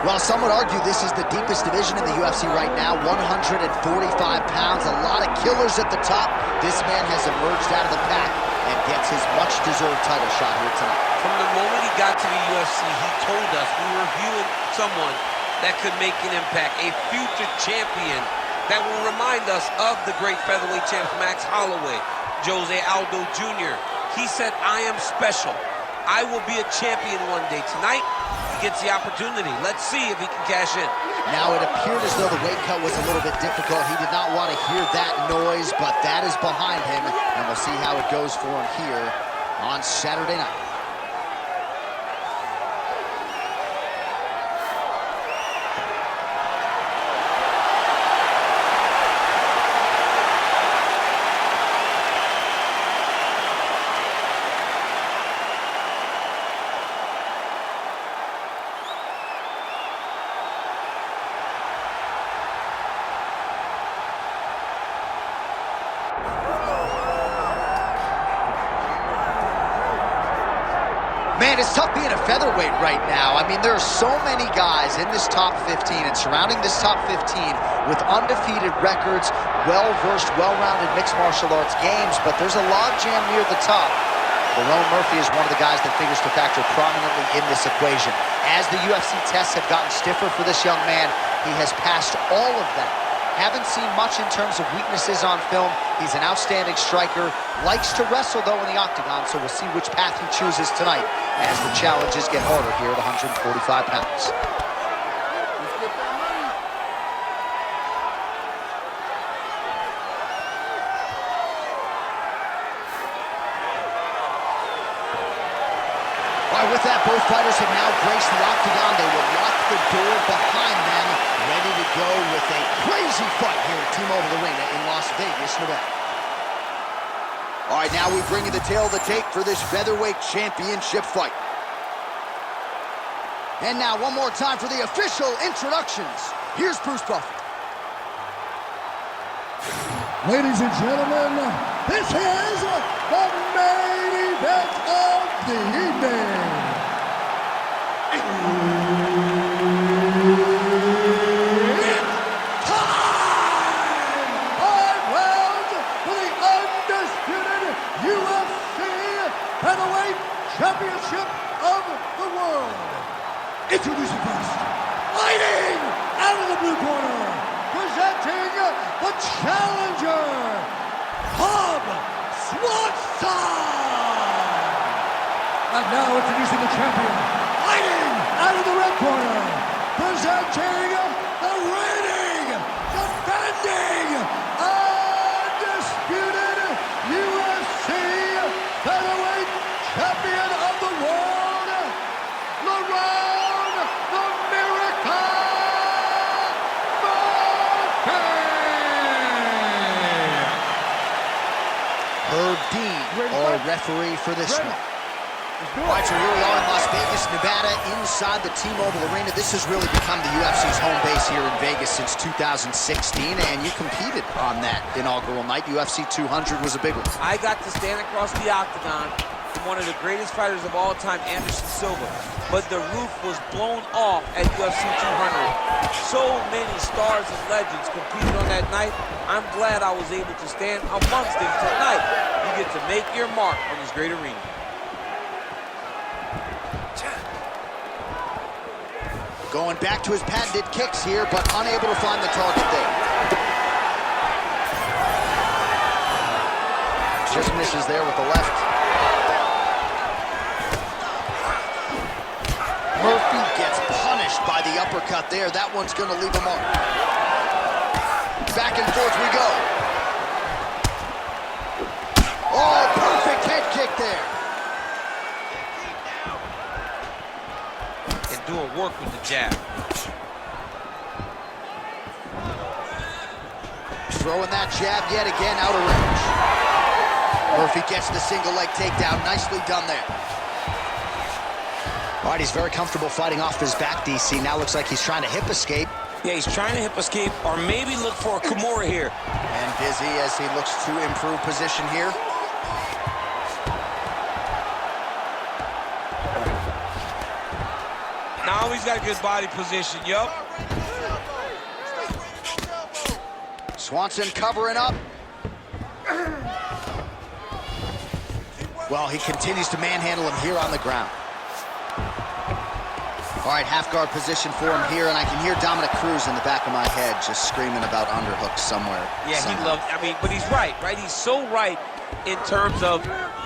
Well, some would argue this is the deepest division in the UFC right now, 145 pounds, a lot of killers at the top. This man has emerged out of the pack and gets his much-deserved title shot here tonight. From the moment he got to the UFC, he told us we were viewing someone that could make an impact, a future champion that will remind us of the great featherweight champs Max Holloway, Jose Aldo Jr. He said, I am special. I will be a champion one day. Tonight, he gets the opportunity. Let's see if he can cash in. Now, it appeared as though the weight cut was a little bit difficult. He did not want to hear that noise, but that is behind him, and we'll see how it goes for him here on Saturday night. Man, it's tough being a featherweight right now. I mean, there are so many guys in this top 15 and surrounding this top 15 with undefeated records, well-versed, well-rounded mixed martial arts games, but there's a logjam near the top. Lerone Murphy is one of the guys that figures to factor prominently in this equation. As the UFC tests have gotten stiffer for this young man, he has passed all of them. Haven't seen much in terms of weaknesses on film. He's an outstanding striker. Likes to wrestle, though, in the octagon, so we'll see which path he chooses tonight as the challenges get harder here at 145 pounds. All right, with that, both fighters have now graced the octagon. They will lock the door behind them, ready to go with a crazy fight here at T-Mobile Arena in Las Vegas, Nevada. All right, now we bring you the tail of the tape for this featherweight championship fight. And now, one more time for the official introductions. Here's Bruce Buffer. Ladies and gentlemen, this is the main event of the evening. It's time! 5 rounds for the undisputed UFC Featherweight Championship of the world. Introducing first, fighting out of the blue corner, presenting the challenger, Cub Swanson. And now introducing the champion, fighting out of the red corner, presenting the reigning, defending, undisputed UFC Featherweight Champion of the world, Lerone the Miracle Murphy. Herb Dean, our referee for this one. All right, so here we are in Las Vegas, Nevada, inside the T-Mobile Arena. This has really become the UFC's home base here in Vegas since 2016, and you competed on that inaugural night. UFC 200 was a big one. I got to stand across the octagon from one of the greatest fighters of all time, Anderson Silva. But the roof was blown off at UFC 200. So many stars and legends competed on that night. I'm glad I was able to stand amongst them tonight. You get to make your mark on this great arena. Going back to his patented kicks here, but unable to find the target there. Just misses there with the left. Murphy gets punished by the uppercut there. That one's going to leave a mark. Back and forth we go. Oh, perfect head kick there. And doing work with the jab. Throwing that jab yet again out of range. Murphy gets the single leg takedown. Nicely done there. All right, he's very comfortable fighting off his back, DC. Now looks like he's trying to hip escape. Yeah, he's trying to hip escape or maybe look for a Kimura here. And busy as he looks to improve position here. Now he's got a good body position, yup. Swanson covering up. Well, he continues to manhandle him here on the ground. All right, half guard position for him here, and I can hear Dominic Cruz in the back of my head just screaming about underhooks somewhere. Yeah, he loves, I mean, but he's right? He's so right in terms of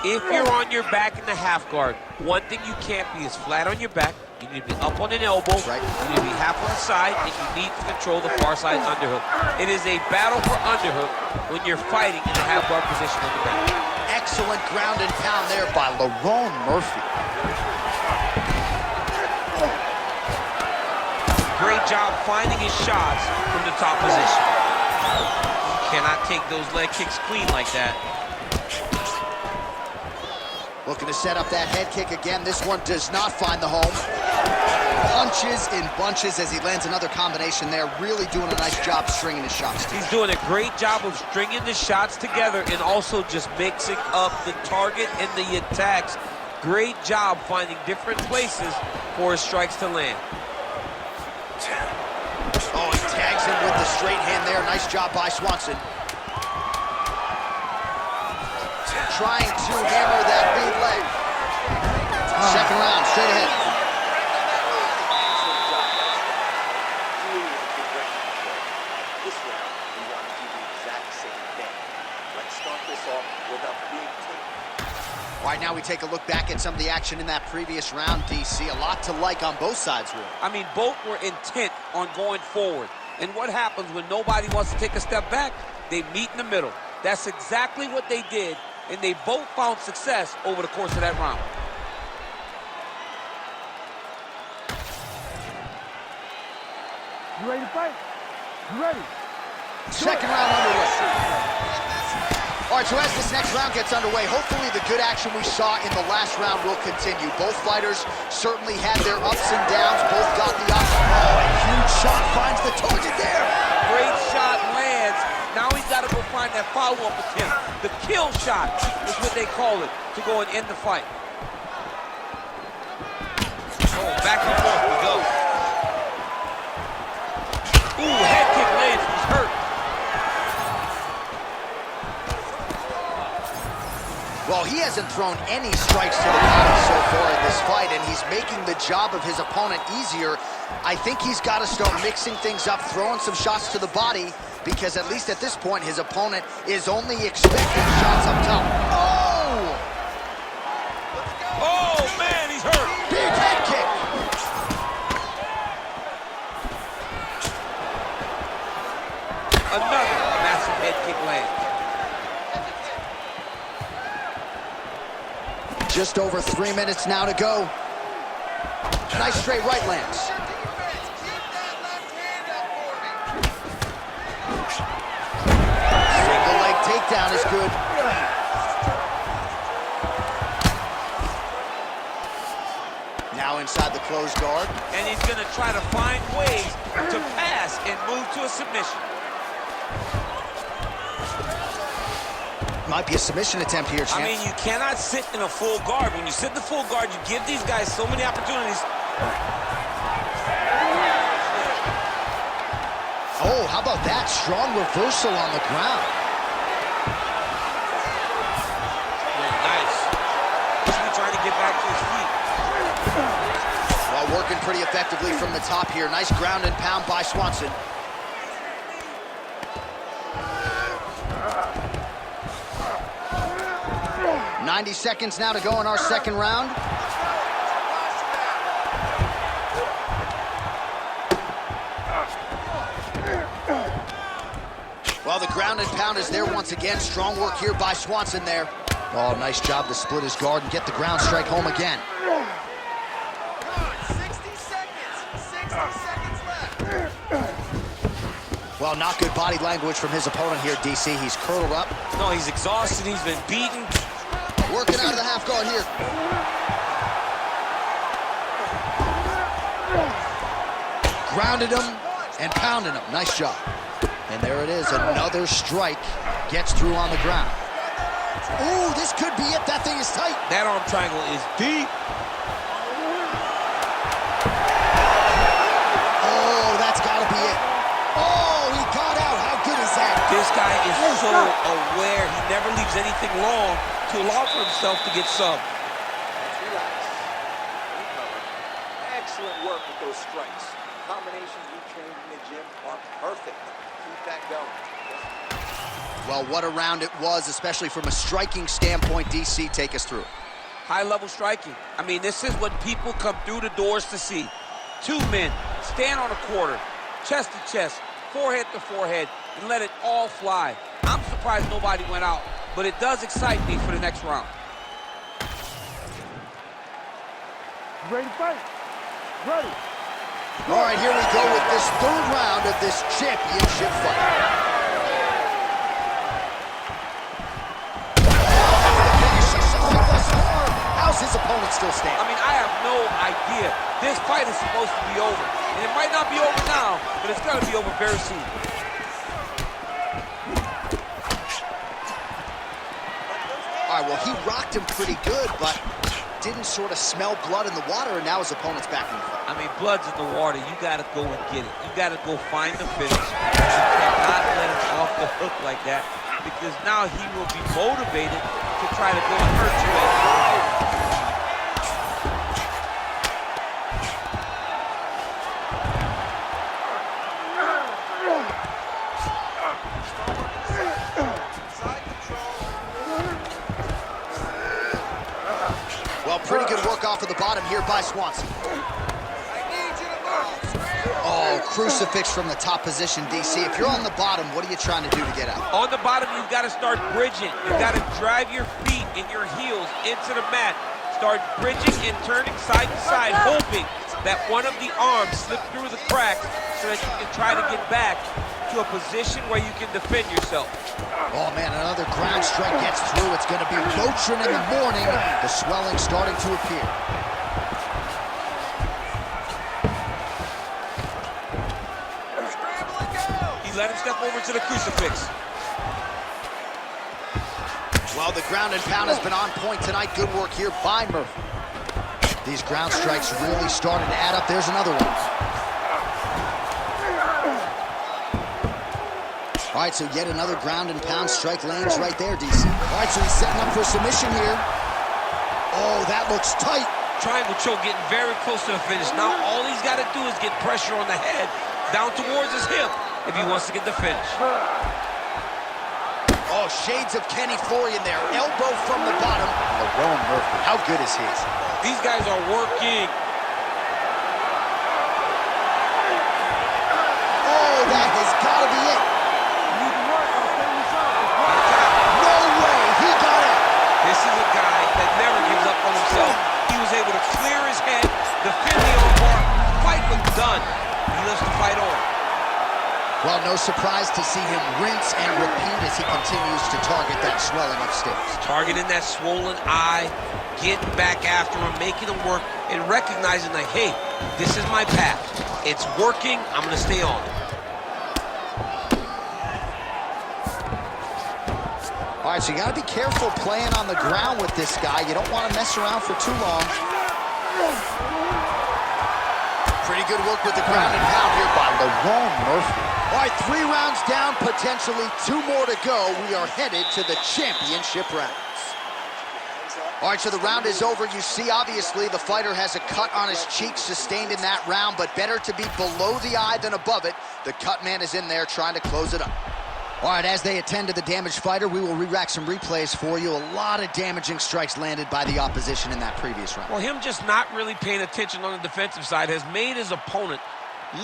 if you're on your back in the half guard, one thing you can't be is flat on your back. You need to be up on an elbow. Right. You need to be half on the side, and you need to control the far side underhook. It is a battle for underhook when you're fighting in the half guard position on the back. Excellent ground and pound there by Lerone Murphy. Great job finding his shots from the top position. You cannot take those leg kicks clean like that. Looking to set up that head kick again. This one does not find the home. Punches in bunches as he lands another combination there. Really doing a nice job stringing his shots together. He's doing a great job of stringing the shots together and also just mixing up the target and the attacks. Great job finding different places for his strikes to land. Oh, he tags him with the straight hand there. Nice job by Swanson. Trying to hammer that lead leg. Second round, straight ahead. This round, we want to do the exact same thing. Let's start this off without being taken. All right, now we take a look back at some of the action in that previous round, DC. A lot to like on both sides, really. I mean, both were intent on going forward. And what happens when nobody wants to take a step back? They meet in the middle. That's exactly what they did, and they both found success over the course of that round. You ready to fight? You ready? Second round underway. All right, so as this next round gets underway, hopefully the good action we saw in the last round will continue. Both fighters certainly had their ups and downs. Both got the up. Oh, a huge shot finds the target there. Great shot lands. Now he's got to go find that follow-up attempt. The kill shot is what they call it, to go and end the fight. Oh, back and forth we go. Ooh, head kick lands. He's hurt. Well, he hasn't thrown any strikes to the body so far in this fight, and he's making the job of his opponent easier. I think he's got to start mixing things up, throwing some shots to the body, because at least at this point, his opponent is only expecting shots up top. Oh! Oh, man, he's hurt. Big head kick! Another massive head kick lands. Just over 3 minutes now to go. Nice straight right lands. Single leg takedown is good. Now inside the closed guard. And he's going to try to find ways to pass and move to a submission. Might be a submission attempt here, champ. I mean, you cannot sit in a full guard. When you sit in the full guard, you give these guys so many opportunities. Oh, how about that? Strong reversal on the ground. Nice. He's trying to get back to his feet. Well, working pretty effectively from the top here. Nice ground and pound by Swanson. .90 seconds now to go in our second round. Well, the ground and pound is there once again. Strong work here by Swanson there. Oh, nice job to split his guard and get the ground strike home again. 60 seconds left. Well, not good body language from his opponent here, DC. He's curled up. No, he's exhausted. He's been beaten. Working out of the half guard here. Grounded him and pounded him. Nice job. And there it is. Another strike gets through on the ground. Ooh, this could be it. That thing is tight. That arm triangle is deep. is so aware. He never leaves anything long to allow for himself to get subbed. Let's relax. Recover. Excellent work with those strikes. Combinations you trained in the gym are perfect. Keep that going. Well, what a round it was, especially from a striking standpoint. DC, take us through it. High-level striking. I mean, this is what people come through the doors to see. Two men stand on a quarter, chest to chest, forehead to forehead, and let it all fly. I'm surprised nobody went out, but it does excite me for the next round. Ready to fight? Ready. All right, here we go with this third round of this championship fight. How's his opponent still standing? I mean, I have no idea. This fight is supposed to be over. And it might not be over now, but it's going to be over very soon. All right, well, he rocked him pretty good, but didn't sort of smell blood in the water, and now his opponent's back in the fight. I mean, blood's in the water. You got to go and get it. You got to go find the finish. You cannot let him off the hook like that, because now he will be motivated to try to go and hurt you. Well, pretty good work off of the bottom here by Swanson. Oh, crucifix from the top position, DC. If you're on the bottom, what are you trying to do to get out? On the bottom, you've got to start bridging. You've got to drive your feet and your heels into the mat. Start bridging and turning side to side, hoping that one of the arms slip through the cracks so that you can try to get back to a position where you can defend yourself. Oh, man, another ground strike gets through. It's going to be Motrin in the morning. The swelling starting to appear. He let him step over to the crucifix. Well, the ground and pound has been on point tonight. Good work here by Murphy. These ground strikes really starting to add up. There's another one. All right, so yet another ground and pound strike lands right there, DC. All right, so he's setting up for submission here. Oh, that looks tight. Triangle choke getting very close to the finish. Now all he's got to do is get pressure on the head down towards his hip if he wants to get the finish. Oh, shades of Kenny Florian there. Elbow from the bottom. Lerone Murphy, how good is his? These guys are working. Oh, that has got to be it. No way, he got it. This is a guy that never gives up on himself. He was able to clear his head, defend the armbar. Fight was done. He lives to fight on. Well, no surprise to see him rinse and repeat as he continues to target that swelling upstairs. Targeting that swollen eye, getting back after him, making him work, and recognizing that, hey, this is my path. It's working. I'm going to stay on it. All right, so you got to be careful playing on the ground with this guy. You don't want to mess around for too long. Pretty good work with the ground and pound here by Lerone Murphy. All right, 3 rounds down, potentially 2 more to go. We are headed to the championship rounds. All right, so the round is over. You see, obviously, the fighter has a cut on his cheek sustained in that round, but better to be below the eye than above it. The cut man is in there trying to close it up. All right, as they attend to the damaged fighter, we will re-rack some replays for you. A lot of damaging strikes landed by the opposition in that previous round. Well, him just not really paying attention on the defensive side has made his opponent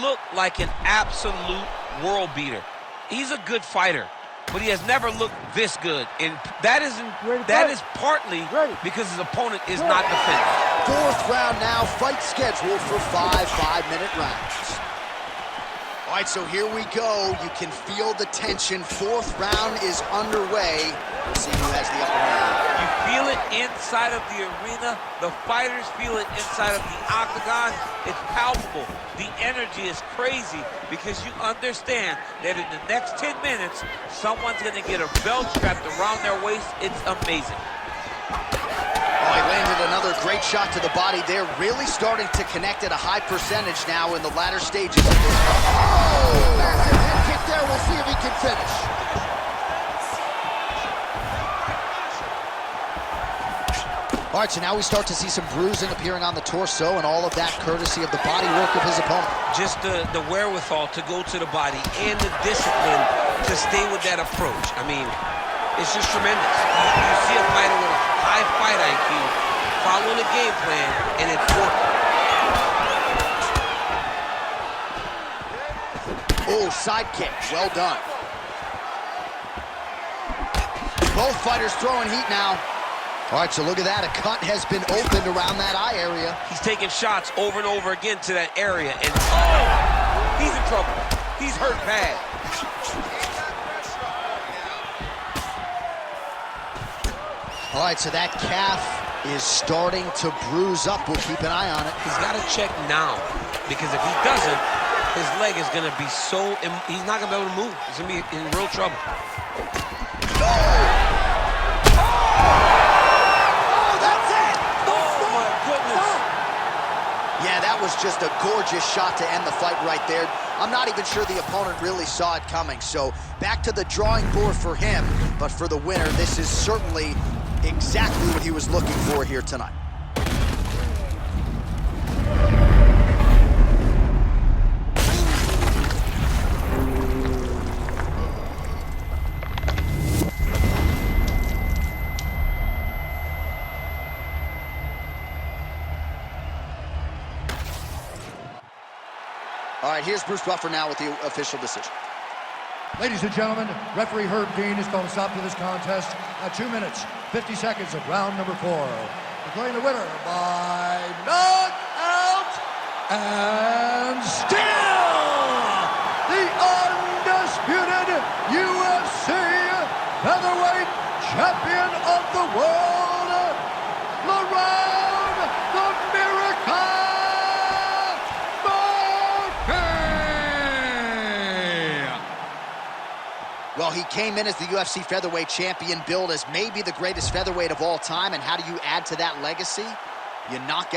look like an absolute world beater. He's a good fighter, but he has never looked this good. And that is partly because his opponent is not defending. 4th round now, fight scheduled for 5 5-minute rounds. All right, so here we go. You can feel the tension. 4th round is underway. We'll see who has the upper hand. You feel it inside of the arena. The fighters feel it inside of the octagon. It's palpable. The energy is crazy because you understand that in the next 10 minutes, someone's going to get a belt strapped around their waist. It's amazing. Oh, he landed another great shot to the body there. Really starting to connect at a high percentage now in the latter stages of this. Oh, massive head kick there. We'll see if he can finish. All right, so now we start to see some bruising appearing on the torso, and all of that courtesy of the body work of his opponent. Just the wherewithal to go to the body and the discipline to stay with that approach. I mean, it's just tremendous. You see a fighter with a high fight IQ following a game plan, and it's working. Oh, side kick. Well done. Both fighters throwing heat now. All right, so look at that. A cut has been opened around that eye area. He's taking shots over and over again to that area, and oh, he's in trouble. He's hurt bad. All right, so that calf is starting to bruise up. We'll keep an eye on it. He's got to check now, because if he doesn't, his leg is going to be so... He's not going to be able to move. He's going to be in real trouble. Yeah, that was just a gorgeous shot to end the fight right there. I'm not even sure the opponent really saw it coming. So back to the drawing board for him. But for the winner, this is certainly exactly what he was looking for here tonight. All right, here's Bruce Buffer now with the official decision. Ladies and gentlemen, referee Herb Dean has called a stop to this contest at 2 minutes, 50 seconds of round number 4. Declaring the winner by knockout and still the undisputed UFC featherweight champion of the world, Lerone the Miracle. Well, he came in as the UFC featherweight champion, billed as maybe the greatest featherweight of all time. And how do you add to that legacy? You knock out